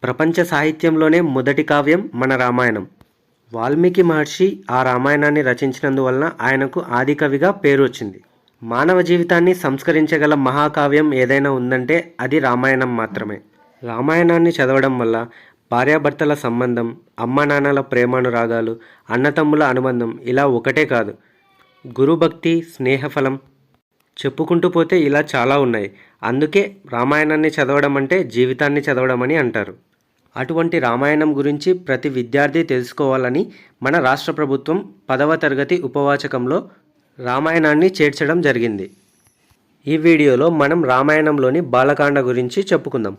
ప్రపంచ సాహిత్యంలోనే మొదటి కావ్యం మన రామాయణం. వాల్మీకి మహర్షి ఆ రామాయణాన్ని రచించినందువలన ఆయనకు ఆదికవిగా పేరు వచ్చింది. మానవ జీవితాన్ని సంస్కరించగల మహాకావ్యం ఏదైనా ఉందంటే అది రామాయణం మాత్రమే. రామాయణాన్ని చదవడం వల్ల భార్యాభర్తల సంబంధం, అమ్మానాన్నల ప్రేమానురాగాలు, అన్నతమ్ముల అనుబంధం ఇలా ఒకటే కాదు, గురుభక్తి, స్నేహఫలం చెప్పుకుంటూ పోతే ఇలా చాలా ఉన్నాయి. అందుకే రామాయణాన్ని చదవడం అంటే జీవితాన్ని చదవడం అని అంటారు. అటువంటి రామాయణం గురించి ప్రతి విద్యార్థి తెలుసుకోవాలని మన రాష్ట్ర ప్రభుత్వం 10వ తరగతి ఉపవాచకంలో రామాయణాన్ని చేర్చడం జరిగింది. ఈ వీడియోలో మనం రామాయణంలోని బాలకాండ గురించి చెప్పుకుందాం.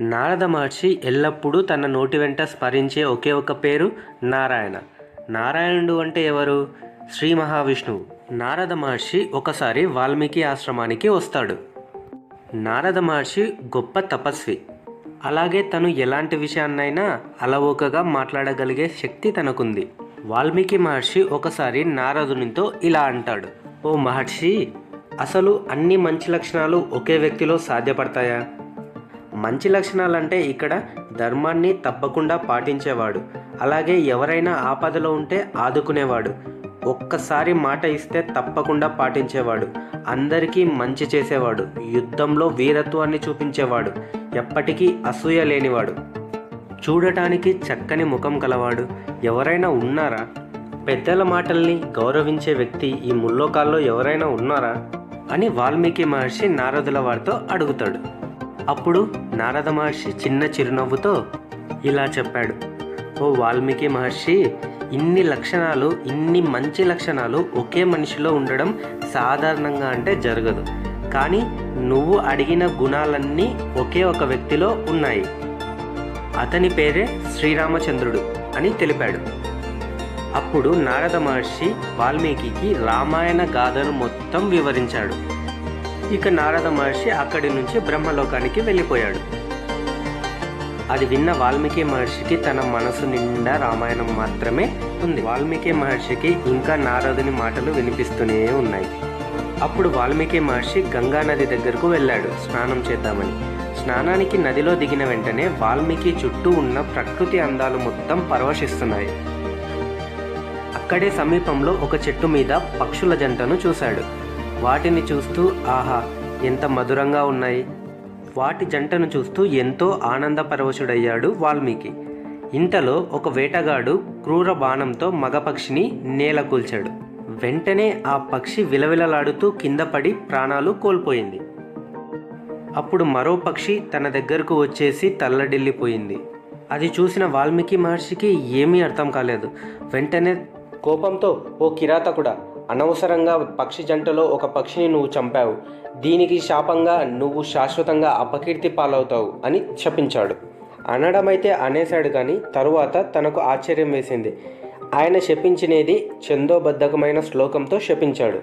నారద మహర్షి ఎల్లప్పుడూ తన నోటి వెంట స్మరించే ఒకే ఒక పేరు నారాయణ. నారాయణుడు అంటే ఎవరు? శ్రీ మహావిష్ణువు. నారద మహర్షి ఒకసారి వాల్మీకి ఆశ్రమానికి వస్తాడు. నారద మహర్షి గొప్ప తపస్వి. అలాగే తను ఎలాంటి విషయాన్నైనా అలవోకగా మాట్లాడగలిగే శక్తి తనకుంది. వాల్మీకి మహర్షి ఒకసారి నారదునితో ఇలా అంటాడు, ఓ మహర్షి, అసలు అన్ని మంచి లక్షణాలు ఒకే వ్యక్తిలో సాధ్యపడతాయా? మంచి లక్షణాలంటే ఇక్కడ ధర్మాన్ని తప్పకుండా పాటించేవాడు, అలాగే ఎవరైనా ఆపదలో ఉంటే ఆదుకునేవాడు, ఒక్కసారి మాట ఇస్తే తప్పకుండా పాటించేవాడు, అందరికీ మంచి చేసేవాడు, యుద్ధంలో వీరత్వాన్ని చూపించేవాడు, ఎప్పటికీ అసూయ లేనివాడు, చూడటానికి చక్కని ముఖం కలవాడు ఎవరైనా ఉన్నారా? పెద్దల మాటల్ని గౌరవించే వ్యక్తి ఈ ముల్లోకాల్లో ఎవరైనా ఉన్నారా అని వాల్మీకి మహర్షి నారదుల వారితో అడుగుతాడు. అప్పుడు నారద మహర్షి చిన్న చిరునవ్వుతో ఇలా చెప్పాడు, ఓ వాల్మీకి మహర్షి, ఇన్ని మంచి లక్షణాలు ఒకే మనిషిలో ఉండడం సాధారణంగా అంటే జరగదు. కానీ నువ్వు అడిగిన గుణాలన్నీ ఒకే ఒక వ్యక్తిలో ఉన్నాయి. అతని పేరే శ్రీరామచంద్రుడు అని తెలిపాడు. అప్పుడు నారద మహర్షి వాల్మీకి రామాయణ గాథను మొత్తం వివరించాడు. ఇక నారద మహర్షి అక్కడి నుంచి బ్రహ్మలోకానికి వెళ్ళిపోయాడు. అది విన్న వాల్మీకి మహర్షికి తన మనసు నిండా రామాయణం మాత్రమే ఉంది. వాల్మీకి మహర్షికి ఇంకా నారదుని మాటలు వినిపిస్తూనే ఉన్నాయి. అప్పుడు వాల్మీకి మహర్షి గంగా నది దగ్గరకు వెళ్ళాడు స్నానం చేద్దామని. స్నానానికి నదిలో దిగిన వెంటనే వాల్మీకి చుట్టూ ఉన్న ప్రకృతి అందాలు మొత్తం పరవశిస్తున్నాయి. అక్కడే సమీపంలో ఒక చెట్టు మీద పక్షుల జంటను చూశాడు. వాటిని చూస్తూ ఆహా, ఎంత మధురంగా ఉన్నాయి. వాటి జంటను చూస్తూ ఎంతో ఆనందపరవశుడయ్యాడు వాల్మీకి. ఇంతలో ఒక వేటగాడు క్రూర బాణంతో మగ పక్షిని నేల కూల్చాడు. వెంటనే ఆ పక్షి విలవిలలాడుతూ కింద పడి ప్రాణాలు కోల్పోయింది. అప్పుడు మరో పక్షి తన దగ్గరకు వచ్చేసి తల్లడిల్లిపోయింది. అది చూసిన వాల్మీకి మహర్షికి ఏమీ అర్థం కాలేదు. వెంటనే కోపంతో, ఓ కిరాతకుడా, అనవసరంగా పక్షి జంటలో ఒక పక్షిని నువ్వు చంపావు. దీనికి శాపంగా నువ్వు శాశ్వతంగా అపకీర్తి పాలవుతావు అని శపించాడు. అనడమైతే అనేశాడు, కానీ తరువాత తనకు ఆశ్చర్యం వేసింది. ఆయన శపించినది ఛందోబద్ధకమైన శ్లోకంతో శపించాడు.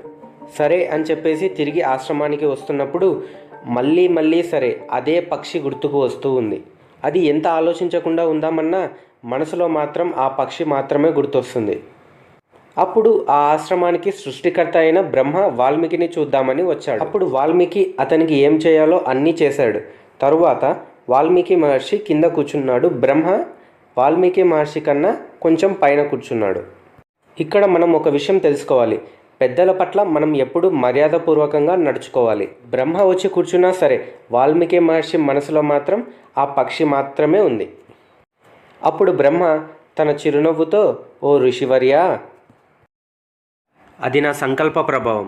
సరే అని చెప్పేసి తిరిగి ఆశ్రమానికి వస్తున్నప్పుడు మళ్ళీ సరే అదే పక్షి గుర్తుకు వస్తూ ఉంది. అది ఎంత ఆలోచించకుండా ఉందామన్నా మనసులో మాత్రం ఆ పక్షి మాత్రమే గుర్తొస్తుంది. అప్పుడు ఆ ఆశ్రమానికి సృష్టికర్త అయిన బ్రహ్మ వాల్మీకిని చూద్దామని వచ్చాడు. అప్పుడు వాల్మీకి అతనికి ఏం చేయాలో అన్నీ చేశాడు. తరువాత వాల్మీకి మహర్షి కింద కూర్చున్నాడు. బ్రహ్మ వాల్మీకి మహర్షి కన్నా కొంచెం పైన కూర్చున్నాడు. ఇక్కడ మనం ఒక విషయం తెలుసుకోవాలి. పెద్దల పట్ల మనం ఎప్పుడూ మర్యాదపూర్వకంగా నడుచుకోవాలి. బ్రహ్మ వచ్చి కూర్చున్నా సరే వాల్మీకి మహర్షి మనసులో మాత్రం ఆ పక్షి మాత్రమే ఉంది. అప్పుడు బ్రహ్మ తన చిరునవ్వుతో, ఓ ఋషివర్యా, అది నా సంకల్ప ప్రభావం.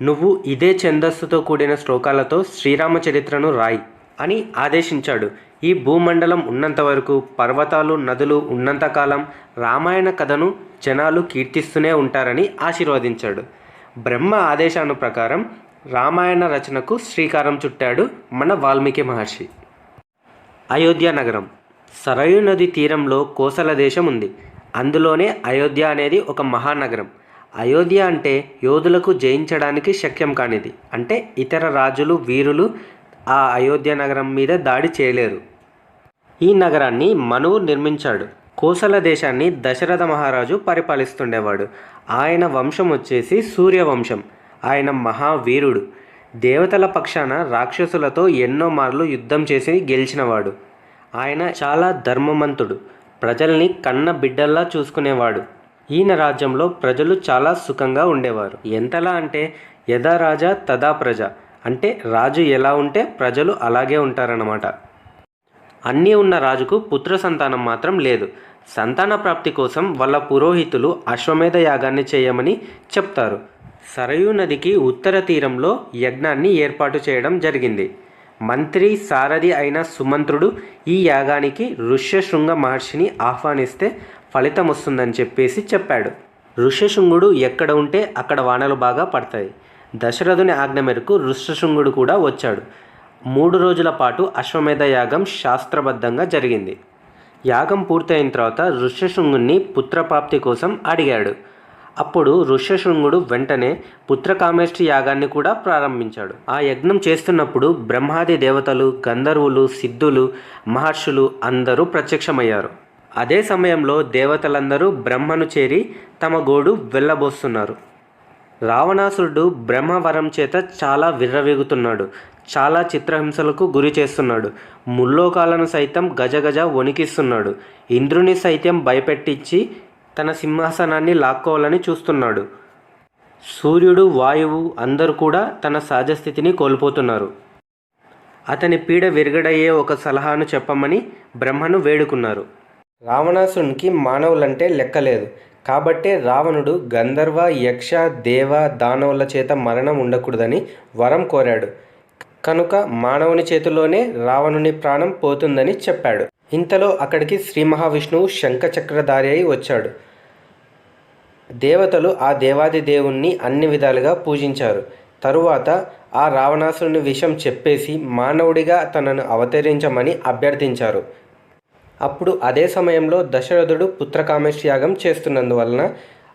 నువ్వు ఇదే ఛందస్సుతో కూడిన శ్లోకాలతో శ్రీరామచరిత్రను రాయి అని ఆదేశించాడు. ఈ భూమండలం ఉన్నంత వరకు, పర్వతాలు, నదులు ఉన్నంతకాలం రామాయణ కథను జనాలు కీర్తిస్తూనే ఉంటారని ఆశీర్వదించాడు. బ్రహ్మ ఆదేశాను ప్రకారం రామాయణ రచనకు శ్రీకారం చుట్టాడు మన వాల్మీకి మహర్షి. అయోధ్య నగరం. సరయూ నది తీరంలో కోసల దేశం ఉంది. అందులోనే అయోధ్య అనేది ఒక మహానగరం. అయోధ్య అంటే యోధులకు జయించడానికి శక్యం కానిది. అంటే ఇతర రాజులు, వీరులు ఆ అయోధ్య నగరం మీద దాడి చేయలేరు. ఈ నగరాన్ని మనువు నిర్మించాడు. కోసల దేశాన్ని దశరథ మహారాజు పరిపాలిస్తుండేవాడు. ఆయన వంశం వచ్చేసి సూర్యవంశం. ఆయన మహావీరుడు. దేవతల పక్షాన రాక్షసులతో ఎన్నో మార్లు యుద్ధం చేసి గెలిచినవాడు. ఆయన చాలా ధర్మవంతుడు, ప్రజల్ని కన్న బిడ్డల్లా చూసుకునేవాడు. ఈయన రాజ్యంలో ప్రజలు చాలా సుఖంగా ఉండేవారు. ఎంతలా అంటే యథా రాజా తదా ప్రజ, అంటే రాజు ఎలా ఉంటే ప్రజలు అలాగే ఉంటారన్నమాట. అన్నీ ఉన్న రాజుకు పుత్ర సంతానం మాత్రం లేదు. సంతాన ప్రాప్తి కోసం వాళ్ళ పురోహితులు అశ్వమేధ యాగాన్ని చేయమని చెప్తారు. సరయూ నదికి ఉత్తర తీరంలో యజ్ఞాన్ని ఏర్పాటు చేయడం జరిగింది. మంత్రి సారథి అయిన సుమంత్రుడు ఈ యాగానికి ఋష్యశృంగ మహర్షిని ఆహ్వానిస్తే ఫలితం వస్తుందని చెప్పాడు. ఋష్యశృంగుడు ఎక్కడ ఉంటే అక్కడ వానలు బాగా పడతాయి. దశరథుని ఆజ్ఞ మేరకు ఋష్యశృంగుడు కూడా వచ్చాడు. 3 రోజుల పాటు అశ్వమేధ యాగం శాస్త్రబద్ధంగా జరిగింది. యాగం పూర్తయిన తర్వాత ఋష్యశృంగుని పుత్రప్రాప్తి కోసం అడిగాడు. అప్పుడు ఋష్యశృంగుడు వెంటనే పుత్రకామేష్టి యాగాన్ని కూడా ప్రారంభించాడు. ఆ యజ్ఞం చేస్తున్నప్పుడు బ్రహ్మాది దేవతలు, గంధర్వులు, సిద్ధులు, మహర్షులు అందరూ ప్రత్యక్షమయ్యారు. అదే సమయంలో దేవతలందరూ బ్రహ్మను చేరి తమ గోడు వెళ్ళబోస్తున్నారు. రావణాసురుడు బ్రహ్మవరం చేత చాలా విర్రవీగుతున్నాడు. చాలా చిత్రహింసలకు గురి చేస్తున్నాడు. ముల్లోకాలను సైతం గజగజ వణికిస్తున్నాడు. ఇంద్రుని సైతం భయపెట్టించి తన సింహాసనాన్ని లాక్కోవాలని చూస్తున్నాడు. సూర్యుడు, వాయువు అందరూ కూడా తన సహజస్థితిని కోల్పోతున్నారు. అతని పీడ విరగడయ్యే ఒక సలహాను చెప్పమని బ్రహ్మను వేడుకున్నారు. రావణాసురునికి మానవులంటే లెక్కలేదు. కాబట్టే రావణుడు గంధర్వ, యక్ష, దేవ, దానవుల చేత మరణం ఉండకూడదని వరం కోరాడు. కనుక మానవుని చేతిలోనే రావణుని ప్రాణం పోతుందని చెప్పాడు. ఇంతలో అక్కడికి శ్రీ మహావిష్ణువు శంఖచక్రధారి అయి వచ్చాడు. దేవతలు ఆ దేవాది దేవుణ్ణి అన్ని విధాలుగా పూజించారు. తరువాత ఆ రావణాసురుని విషయం చెప్పేసి మానవుడిగా తనను అవతరించమని అభ్యర్థించారు. అప్పుడు అదే సమయంలో దశరథుడు పుత్రకామేష్టి యాగం చేస్తున్నందువలన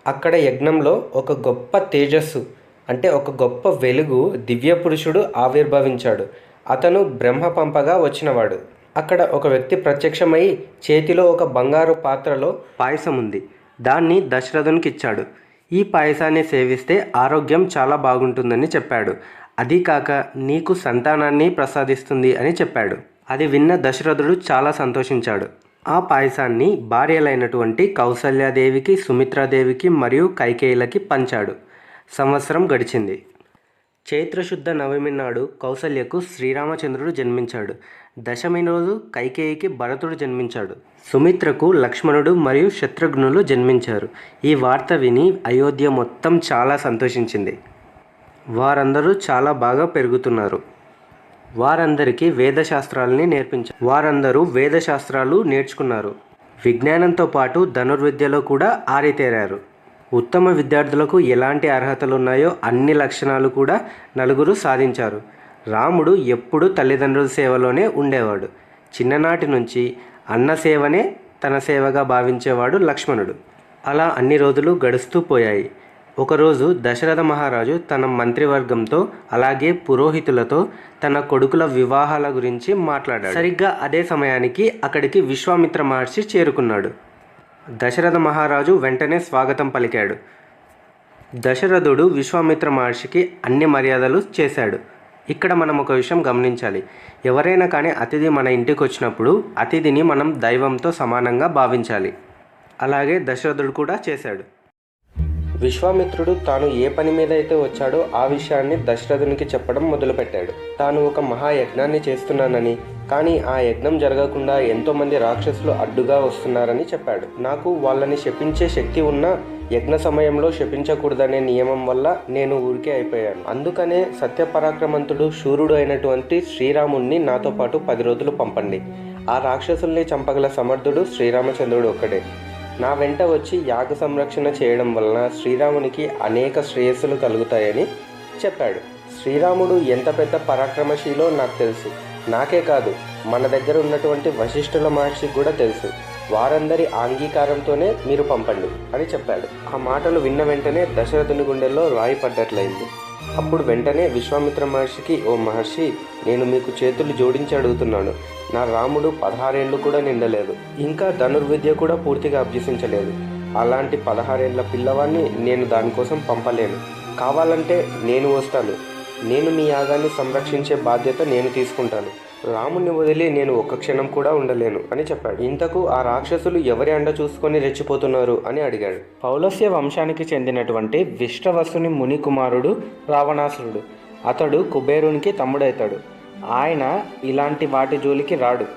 అక్కడ యజ్ఞంలో ఒక గొప్ప తేజస్సు, అంటే ఒక గొప్ప వెలుగు దివ్య పురుషుడు ఆవిర్భవించాడు. అతను బ్రహ్మ పంపగా వచ్చినవాడు. అక్కడ ఒక వ్యక్తి ప్రత్యక్షమై చేతిలో ఒక బంగారు పాత్రలో పాయసం ఉంది. దాన్ని దశరథునికి ఇచ్చాడు. ఈ పాయసాన్ని సేవిస్తే ఆరోగ్యం చాలా బాగుంటుందని చెప్పాడు. అది కాక నీకు సంతానాన్ని ప్రసాదిస్తుంది అని చెప్పాడు. అది విన్న దశరథుడు చాలా సంతోషించాడు. ఆ పాయసాన్ని భార్యలైనటువంటి కౌసల్యాదేవికి, సుమిత్రాదేవికి మరియు కైకేయులకి పంచాడు. సంవత్సరం గడిచింది. చైత్రశుద్ధ నవమి నాడు కౌసల్యకు శ్రీరామచంద్రుడు జన్మించాడు. దశమి రోజు కైకేయికి భరతుడు జన్మించాడు. సుమిత్రకు లక్ష్మణుడు మరియు శత్రుఘ్నులు జన్మించారు. ఈ వార్త విని అయోధ్య మొత్తం చాలా సంతోషించింది. వారందరూ చాలా బాగా పెరుగుతున్నారు. వారందరికీ వేదశాస్త్రాలని నేర్పించారు. వారందరూ వేదశాస్త్రాలు నేర్చుకున్నారు. విజ్ఞానంతో పాటు ధనుర్విద్యలో కూడా ఆరితేరారు. ఉత్తమ విద్యార్థులకు ఎలాంటి అర్హతలు ఉన్నాయో అన్ని లక్షణాలు కూడా నలుగురు సాధించారు. రాముడు ఎప్పుడూ తల్లిదండ్రుల సేవలోనే ఉండేవాడు. చిన్ననాటి నుంచి అన్న సేవనే తన సేవగా భావించేవాడు లక్ష్మణుడు. అలా అన్ని రోజులు గడుస్తూ పోయాయి. ఒకరోజు దశరథ మహారాజు తన మంత్రివర్గంతో అలాగే పురోహితులతో తన కొడుకుల వివాహాల గురించి మాట్లాడాడు. సరిగ్గా అదే సమయానికి అక్కడికి విశ్వామిత్ర మహర్షి చేరుకున్నాడు. దశరథ మహారాజు వెంటనే స్వాగతం పలికాడు. దశరథుడు విశ్వామిత్ర మహర్షికి అన్ని మర్యాదలు చేశాడు. ఇక్కడ మనం ఒక విషయం గమనించాలి. ఎవరైనా కానీ అతిథి మన ఇంటికి వచ్చినప్పుడు అతిథిని మనం దైవంతో సమానంగా భావించాలి. అలాగే దశరథుడు కూడా చేశాడు. విశ్వామిత్రుడు తాను ఏ పని మీద అయితే వచ్చాడో ఆ విషయాన్ని దశరథునికి చెప్పడం మొదలుపెట్టాడు. తాను ఒక మహాయజ్ఞాన్ని చేస్తున్నానని, కానీ ఆ యజ్ఞం జరగకుండా ఎంతోమంది రాక్షసులు అడ్డుగా వస్తున్నారని చెప్పాడు. నాకు వాళ్ళని శపించే శక్తి ఉన్నా యజ్ఞ సమయంలో శపించకూడదనే నియమం వల్ల నేను ఊరికే అయిపోయాను. అందుకనే సత్యపరాక్రమంతుడు, శూరుడు అయినటువంటి శ్రీరాముణ్ణి నాతో పాటు 10 రోజులు పంపండి. ఆ రాక్షసుల్ని చంపగల సమర్థుడు శ్రీరామచంద్రుడు ఒక్కడే. నా వెంట వచ్చి యాగ సంరక్షణ చేయడం వలన శ్రీరామునికి అనేక శ్రేయస్సులు కలుగుతాయని చెప్పాడు. శ్రీరాముడు ఎంత పెద్ద పరాక్రమశీలో నాకు తెలుసు. నాకే కాదు, మన దగ్గర ఉన్నటువంటి వశిష్ఠుల మహర్షికి కూడా తెలుసు. వారందరి అంగీకారంతోనే మీరు పంపండి అని చెప్పాడు. ఆ మాటలు విన్న వెంటనే దశరథుని గుండెల్లో రాయి పడ్డట్లయింది. అప్పుడు వెంటనే విశ్వామిత్ర మహర్షికి, ఓ మహర్షి, నేను మీకు చేతులు జోడించి అడుగుతున్నాను. నా రాముడు 16 ఏళ్ళు కూడా నిండలేదు. ఇంకా ధనుర్విద్య కూడా పూర్తిగా అభ్యసించలేదు. అలాంటి 16 ఏళ్ల పిల్లవాడిని నేను దానికోసం పంపలేను. కావాలంటే నేను వస్తాను. నేను మీ యాగాన్ని సంరక్షించే బాధ్యత నేను తీసుకుంటాను. రాముణ్ణి వదిలి నేను ఒక్క క్షణం కూడా ఉండలేను అని చెప్పాడు. ఇంతకు ఆ రాక్షసులు ఎవరి అండ చూసుకొని రెచ్చిపోతున్నారు అని అడిగాడు. పౌలస్య వంశానికి చెందినటువంటి విష్ణవసుని ముని కుమారుడు రావణాసురుడు. అతడు కుబేరునికి తమ్ముడవుతాడు. ఆయన ఇలాంటి వాటి జోలికి రాడు.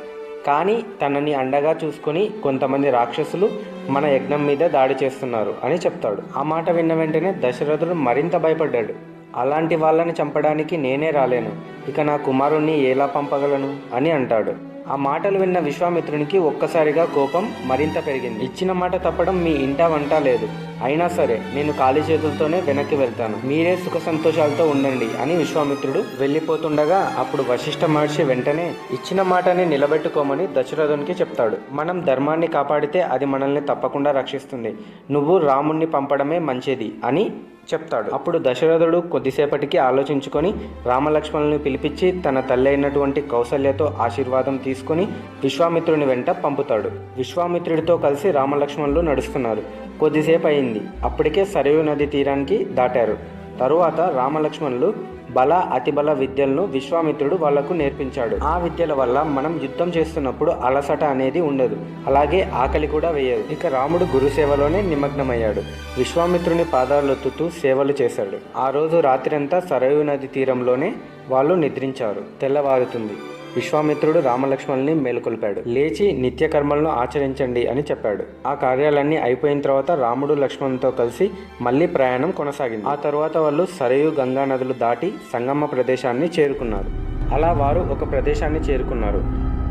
కానీ తనని అండగా చూసుకొని కొంతమంది రాక్షసులు మన యజ్ఞం మీద దాడి చేస్తున్నారు అని చెప్తాడు. ఆ మాట విన్న వెంటనే దశరథుడు మరింత భయపడ్డాడు. అలాంటి వాళ్ళని చంపడానికి నేనే రాలేను, ఇక నా కుమారుణ్ణి ఎలా పంపగలను అని అంటాడు. ఆ మాటలు విన్న విశ్వామిత్రునికి ఒక్కసారిగా కోపం మరింత పెరిగింది. ఇచ్చిన మాట తప్పడం మీ ఇంట వంట లేదు. అయినా సరే నేను ఖాళీ చేతులతోనే వెనక్కి వెళ్తాను, మీరే సుఖ సంతోషాలతో ఉండండి అని విశ్వామిత్రుడు వెళ్ళిపోతుండగా అప్పుడు వశిష్ఠ మహర్షి వెంటనే ఇచ్చిన మాటని నిలబెట్టుకోమని దశరథునికి చెప్తాడు. మనం ధర్మాన్ని కాపాడితే అది మనల్ని తప్పకుండా రక్షిస్తుంది. నువ్వు రాముణ్ణి పంపడమే మంచిది అని చెప్తాడు. అప్పుడు దశరథుడు కొద్దిసేపటికి ఆలోచించుకొని రామలక్ష్మణుని పిలిపించి తన తల్లి అయినటువంటి కౌసల్యతో ఆశీర్వాదం తీసుకొని విశ్వామిత్రుని వెంట పంపుతాడు. విశ్వామిత్రుడితో కలిసి రామలక్ష్మణులు నడుస్తున్నారు. కొద్దిసేపు అయింది. అప్పటికే సరయూ నది తీరానికి దాటారు. తరువాత రామలక్ష్మణులు బల అతిబల విద్యలను విశ్వామిత్రుడు వాళ్లకు నేర్పించాడు. ఆ విద్యల వల్ల మనం యుద్ధం చేస్తున్నప్పుడు అలసట అనేది ఉండదు, అలాగే ఆకలి కూడా వేయదు. ఇక రాముడు గురుసేవలోనే నిమగ్నమయ్యాడు. విశ్వామిత్రుని పాదాలొత్తుతూ సేవలు చేశాడు. ఆ రోజు రాత్రంతా సరయూ నది తీరంలోనే వాళ్ళు నిద్రించారు. తెల్లవారుతుంది. విశ్వామిత్రుడు రామలక్ష్మణుల్ని మేలుకొల్పాడు. లేచి నిత్య కర్మలను ఆచరించండి అని చెప్పాడు. ఆ కార్యాలన్నీ అయిపోయిన తర్వాత రాముడు లక్ష్మణునితో కలిసి మళ్ళీ ప్రయాణం కొనసాగింది. ఆ తర్వాత వాళ్ళు సరయూ గంగా నదులు దాటి సంగమ ప్రదేశాన్ని చేరుకున్నారు. అలా వారు ఒక ప్రదేశాన్ని చేరుకున్నారు.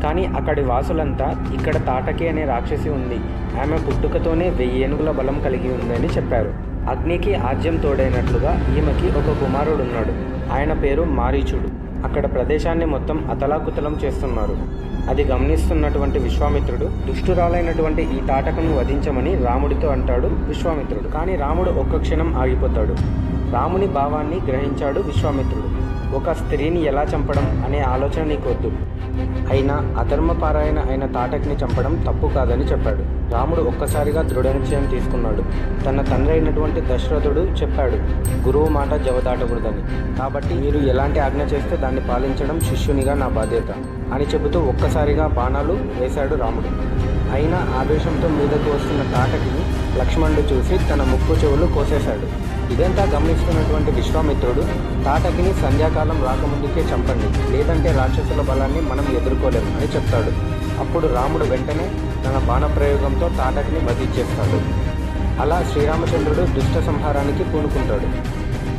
కానీ అక్కడి వాసులంతా ఇక్కడ తాటకి అనే రాక్షసి ఉంది, ఆమె పుట్టుకతోనే 1000 ఏనుగుల బలం కలిగి ఉందని చెప్పారు. అగ్నికి ఆజ్యం తోడైనట్లుగా ఈమెకి ఒక కుమారుడున్నాడు. ఆయన పేరు మారీచుడు. అక్కడ ప్రదేశాన్ని మొత్తం అతలాకుతలం చేస్తున్నారు. అది గమనిస్తున్నటువంటి విశ్వామిత్రుడు దుష్టురాలైనటువంటి ఈ తాటకను వధించమని రాముడితో అంటాడు విశ్వామిత్రుడు. కానీ రాముడు ఒక్క క్షణం ఆగిపోతాడు. రాముని భావాన్ని గ్రహించాడు విశ్వామిత్రుడు. ఒక స్త్రీని ఎలా చంపడం అనే ఆలోచన నీకొద్దు, అయినా అధర్మపారాయణ అయిన తాటకిని చంపడం తప్పు కాదని చెప్పాడు. రాముడు ఒక్కసారిగా దృఢ నిశ్చయం తీసుకున్నాడు. తన తండ్రి అయినటువంటి దశరథుడు చెప్పాడు, గురువు మాట జవదాటకూడదని, కాబట్టి మీరు ఎలాంటి ఆజ్ఞ చేస్తే దాన్ని పాలించడం శిష్యునిగా నా బాధ్యత అని చెబుతూ ఒక్కసారిగా బాణాలు వేశాడు రాముడు. అయినా ఆవేశంతో మీదకు వస్తున్న తాటకిని లక్ష్మణుడు చూసి తన ముక్కు చెవులు కోసేశాడు. ఇదంతా గమనిస్తున్నటువంటి విశ్వామిత్రుడు తాటకిని సంధ్యాకాలం రాకముందుకే చంపండి, లేదంటే రాక్షసుల బలాన్ని మనం ఎదుర్కోలేము అని చెప్తాడు. అప్పుడు రాముడు వెంటనే తన బాణప్రయోగంతో తాటకిని వధించేస్తాడు. అలా శ్రీరామచంద్రుడు దుష్ట సంహారానికి పూనుకుంటాడు.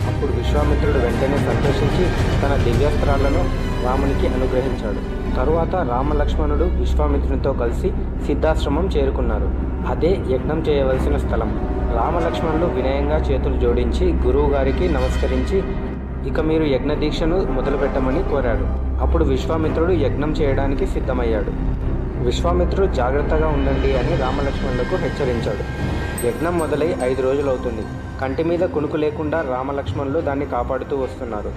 అప్పుడు విశ్వామిత్రుడు వెంటనే సంతోషించి తన దివ్యాస్త్రాలను రామునికి అనుగ్రహించాడు. తరువాత రామలక్ష్మణుడు విశ్వామిత్రునితో కలిసి సిద్ధాశ్రమం చేరుకున్నారు. అదే యజ్ఞం చేయవలసిన స్థలం. రామలక్ష్మణులు వినయంగా చేతులు జోడించి గురువు గారికి నమస్కరించి ఇక మీరు యజ్ఞ దీక్షను మొదలుపెట్టమని కోరాడు. అప్పుడు విశ్వామిత్రుడు యజ్ఞం చేయడానికి సిద్ధమయ్యాడు. విశ్వామిత్రుడు జాగ్రత్తగా ఉండండి అని రామలక్ష్మణులకు హెచ్చరించాడు. యజ్ఞం మొదలై 5 రోజులవుతుంది. కంటి మీద కునుకు లేకుండా రామలక్ష్మణులు దాన్ని కాపాడుతూ వస్తున్నారు.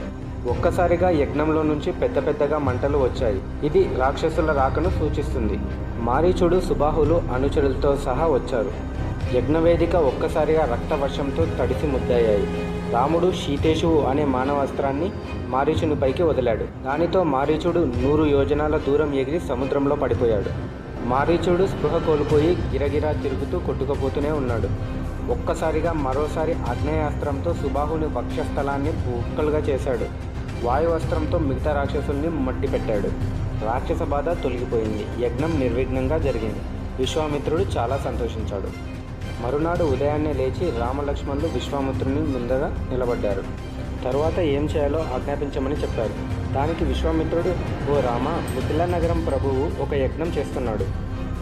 ఒక్కసారిగా యజ్ఞంలో నుంచి పెద్దగా మంటలు వచ్చాయి. ఇది రాక్షసుల రాకను సూచిస్తుంది. మారీచుడు సుబాహులు అనుచరులతో సహా వచ్చారు. యజ్ఞవేదిక ఒక్కసారిగా రక్తవర్షంతో తడిసి ముద్దయ్యాయి. రాముడు శీతేశువు అనే మానవాస్త్రాన్ని మారీచునిపైకి వదిలాడు. దానితో మారీచుడు 100 యోజనాల దూరం ఎగిరి సముద్రంలో పడిపోయాడు. మారీచుడు స్పృహ కోల్పోయి గిరగిరా తిరుగుతూ కొట్టుకుపోతూనే ఉన్నాడు. ఒక్కసారిగా మరోసారి ఆగ్నేయాస్త్రంతో సుబాహుని వక్షస్థలాన్ని ముక్కలుగా చేశాడు. వాయువస్త్రంతో మిగతా రాక్షసుల్ని మట్టిపెట్టాడు. రాక్షస బాధ తొలగిపోయింది. యజ్ఞం నిర్విఘ్నంగా జరిగింది. విశ్వామిత్రుడు చాలా సంతోషించాడు. మరునాడు ఉదయాన్నే లేచి రామలక్ష్మణులు విశ్వామిత్రుని ముందర నిలబడ్డారు. తరువాత ఏం చేయాలో ఆజ్ఞాపించమని చెప్పారు. దానికి విశ్వామిత్రుడు, ఓ రామ, మిథిలా నగరం ప్రభువు ఒక యజ్ఞం చేస్తున్నాడు,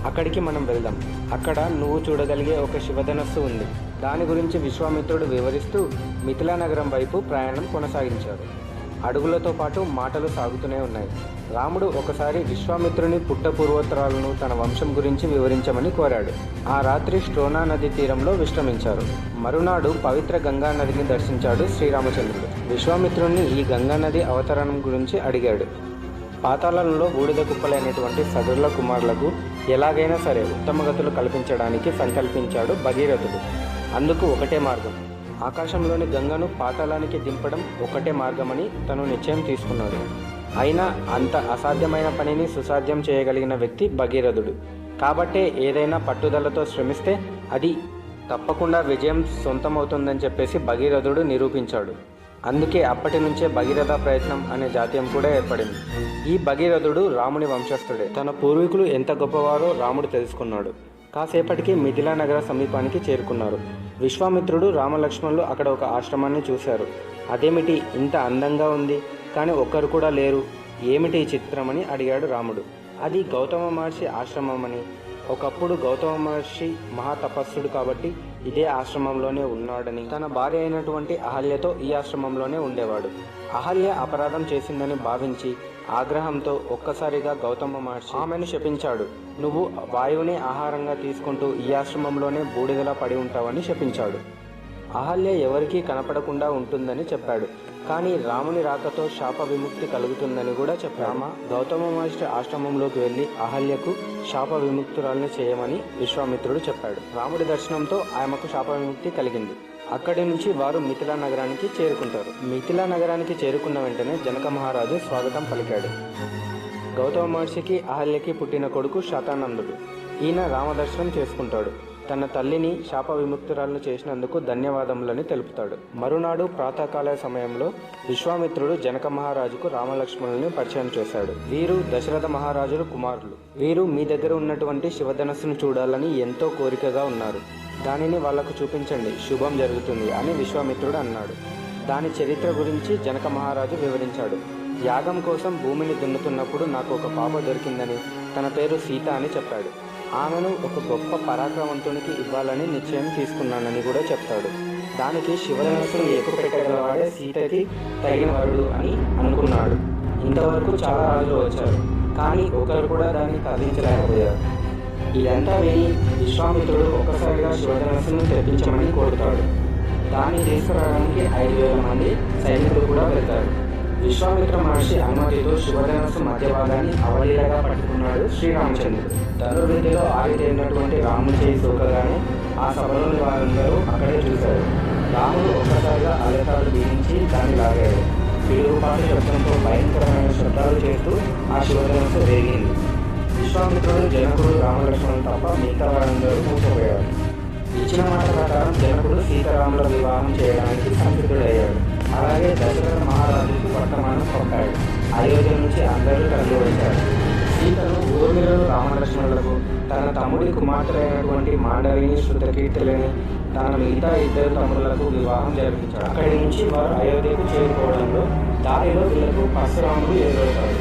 అక్కడికి మనం వెళ్దాం. అక్కడ నువ్వు చూడగలిగే ఒక శివధనస్సు ఉంది. దాని గురించి విశ్వామిత్రుడు వివరిస్తూ మిథిలా నగరం వైపు ప్రయాణం కొనసాగించాడు. అడుగులతో పాటు మాటలు సాగుతూనే ఉన్నాయి. రాముడు ఒకసారి విశ్వామిత్రుని పుట్టపూర్వోత్తరాలను తన వంశం గురించి వివరించమని కోరాడు. ఆ రాత్రి స్ట్రోనా నది తీరంలో విశ్రమించారు. మరునాడు పవిత్ర గంగా నదిని దర్శించాడు శ్రీరామచంద్రుడు. విశ్వామిత్రుణ్ణి ఈ గంగా నది అవతరణం గురించి అడిగాడు. పాతాళంలో బూడిద కుప్పలైనటువంటి సగరుల కుమారులకు ఎలాగైనా సరే ఉత్తమగతులు కల్పించడానికి సంకల్పించాడు భగీరథుడు. అందుకు ఒకటే మార్గం, ఆకాశంలోని గంగను పాతాళానికి దింపడం ఒకటే మార్గమని తను నిశ్చయం తీసుకున్నాడు. అయినా అంత అసాధ్యమైన పనిని సుసాధ్యం చేయగలిగిన వ్యక్తి భగీరథుడు. కాబట్టే ఏదైనా పట్టుదలతో శ్రమిస్తే అది తప్పకుండా విజయం సొంతమవుతుందని చెప్పేసి భగీరథుడు నిరూపించాడు. అందుకే అప్పటి నుంచే భగీరథ ప్రయత్నం అనే జాతీయం కూడా ఏర్పడింది. ఈ భగీరథుడు రాముని వంశస్థుడే. తన పూర్వీకులు ఎంత గొప్పవారో రాముడు తెలుసుకున్నాడు. కాసేపటికి మిథిలా నగర సమీపానికి చేరుకున్నారు. విశ్వామిత్రుడు రామలక్ష్మణులు అక్కడ ఒక ఆశ్రమాన్ని చూశారు. అదేమిటి ఇంత అందంగా ఉంది, కానీ ఒక్కరు కూడా లేరు, ఏమిటి ఈ చిత్రమని అడిగాడు రాముడు. అది గౌతమ మహర్షి ఆశ్రమమని, ఒకప్పుడు గౌతమ మహర్షి మహాతపస్సుడు కాబట్టి ఇదే ఆశ్రమంలోనే ఉన్నాడని, తన భార్య అయినటువంటి అహల్యతో ఈ ఆశ్రమంలోనే ఉండేవాడు. అహల్య అపరాధం చేసిందని భావించి ఆగ్రహంతో ఒక్కసారిగా గౌతమ మహర్షి ఆమెను శపించాడు. నువ్వు వాయువుని ఆహారంగా తీసుకుంటూ ఈ ఆశ్రమంలోనే బూడిదలా పడి ఉంటావని శపించాడు. అహల్య ఎవరికీ కనపడకుండా ఉంటుందని చెప్పాడు. కానీ రాముని రాకతో శాప విముక్తి కలుగుతుందని కూడా చెప్పాడు. గౌతమ మహర్షి ఆశ్రమంలోకి వెళ్ళి అహల్యకు శాప విముక్తురాల్ని చేయమని విశ్వామిత్రుడు చెప్పాడు. రాముడి దర్శనంతో ఆమెకు శాప విముక్తి కలిగింది. అక్కడి నుంచి వారు మిథిలా నగరానికి చేరుకుంటారు. మిథిలా నగరానికి చేరుకున్న వెంటనే జనక మహారాజు స్వాగతం పలికాడు. గౌతమ మహర్షికి అహల్యకి పుట్టిన కొడుకు శతానందుడు. ఈయన రామదర్శనం చేసుకుంటాడు. తన తల్లిని శాప విముక్తురాలను చేసినందుకు ధన్యవాదములని తెలుపుతాడు. మరునాడు ప్రాతకాల సమయంలో విశ్వామిత్రుడు జనక మహారాజుకు రామలక్ష్మణుల్ని పరిచయం చేశాడు. వీరు దశరథ మహారాజుల కుమారులు. వీరు మీ దగ్గర ఉన్నటువంటి శివధనస్సును చూడాలని ఎంతో కోరికగా ఉన్నారు. దానిని వాళ్లకు చూపించండి, శుభం జరుగుతుంది అని విశ్వామిత్రుడు అన్నాడు. దాని చరిత్ర గురించి జనక మహారాజు వివరించాడు. యాగం కోసం భూమిని దున్నుతున్నప్పుడు నాకు ఒక పాప దొరికిందని, తన పేరు సీత అని చెప్పాడు. ఆమెను ఒక గొప్ప పరాక్రమవంతునికి ఇవ్వాలని నిశ్చయం తీసుకున్నానని కూడా చెప్తాడు. దానికి శివధనస్సును ఎక్కుపెట్టగలవాడే సీతకి తగిన వరుడు అని అనుకున్నాడు. ఇంతవరకు చాలా రాజులు వచ్చారు, కానీ ఒకరు కూడా దాన్ని కదిలించలేకపోయారు. ఇదంతా విని విశ్వామిత్రుడు ఒక్కసారిగా శివధనస్సును తెప్పించమని కోరుతాడు. దాన్ని తీసుకురావడానికి 5,000 మంది సైనికులు కూడా వెళ్తారు. విశ్వామిత్ర మహర్షి అనుమతితో శివధనస్సు మధ్య భాగాన్ని అవలీలగా పట్టుకున్నాడు శ్రీరామచంద్రుడు. ధనుర్విద్యలో ఆరితేరినటువంటి రాముని చేయి సోకగానే ఆ సభలోని వారందరూ అక్కడే చూశారు. రాముడు ఒక్కసారిగా అలతాడు బిగించి దాన్ని లాగాడు. పిడుగుపాటు శబ్దంతో భయంకరమైన శబ్దాలు చేస్తూ ఆ శివధనస్సు రేగింది. విశ్వామిత్రుడు, జనకుడు, రామలక్ష్మణుడు తప్ప మిగతా వారందరూ మూసిపోయారు. ఇచ్చిన మాట ప్రకారం జనకుడు సీతారాముల వివాహం చేయడానికి సంసిద్ధుడయ్యాడు. అలాగే దశరథ మహారాజుకు వర్తమానం పంపాడు. అయోధ్య నుంచి అందరూ తరలి వచ్చారు. సీతను ఊర్మిళలు రామలక్ష్మణులకు, తన తమ్ముడి కుమార్తెలైనటువంటి మాండవిని, శృతకీర్తులని తన మిగతా 2 తమ్ముళ్లకు వివాహం జరిపించాడు. అక్కడి నుంచి వారు అయోధ్యకు చేరుకోవడంలో దారిలో వీళ్లకు పరశురాముడు ఎదురవుతాడు.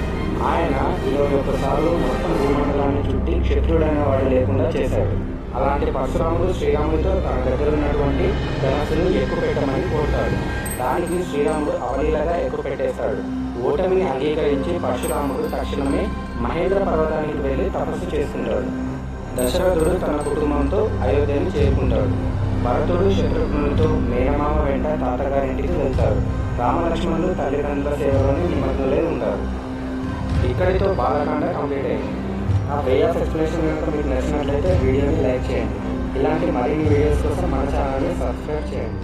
ఆయన 21 సార్లు మొత్తం భూమండలాన్ని చుట్టి క్షత్రుడైన వాడు లేకుండా చేశాడు. అలాంటి పరశురాముడు శ్రీరాముడితో తన దగ్గర ఉన్నటువంటి ధనస్సును ఎక్కుపెట్టమని కోరుతాడు. దానికి శ్రీరాముడు అవలీలగా ఎక్కుపెట్టేశాడు. ఓటమిని అంగీకరించి పరశురాముడు తక్షణమే మహేంద్ర పర్వతానికి వెళ్ళి తపస్సు చేసుకుంటాడు. దశరథుడు తన కుటుంబంతో అయోధ్యను చేరుకుంటాడు. భరతుడు శత్రుఘ్నులతో మేనమామ వెంట తాతగారింటికి వెళ్తారు. రామలక్ష్మణులు తల్లిదండ్రుల సేవలోని నిమగ్నులై ఉంటారు. ఇక్కడితో బాలకాండ కంప్లీట్ అయింది. ఆ వే ఆఫ్ ఎక్స్ప్లెనేషన్ కనుక మీకు నచ్చినట్లయితే వీడియోని లైక్ చేయండి. ఇలాంటి మరిన్ని వీడియోస్ కోసం మన ఛానల్ని సబ్స్క్రైబ్ చేయండి.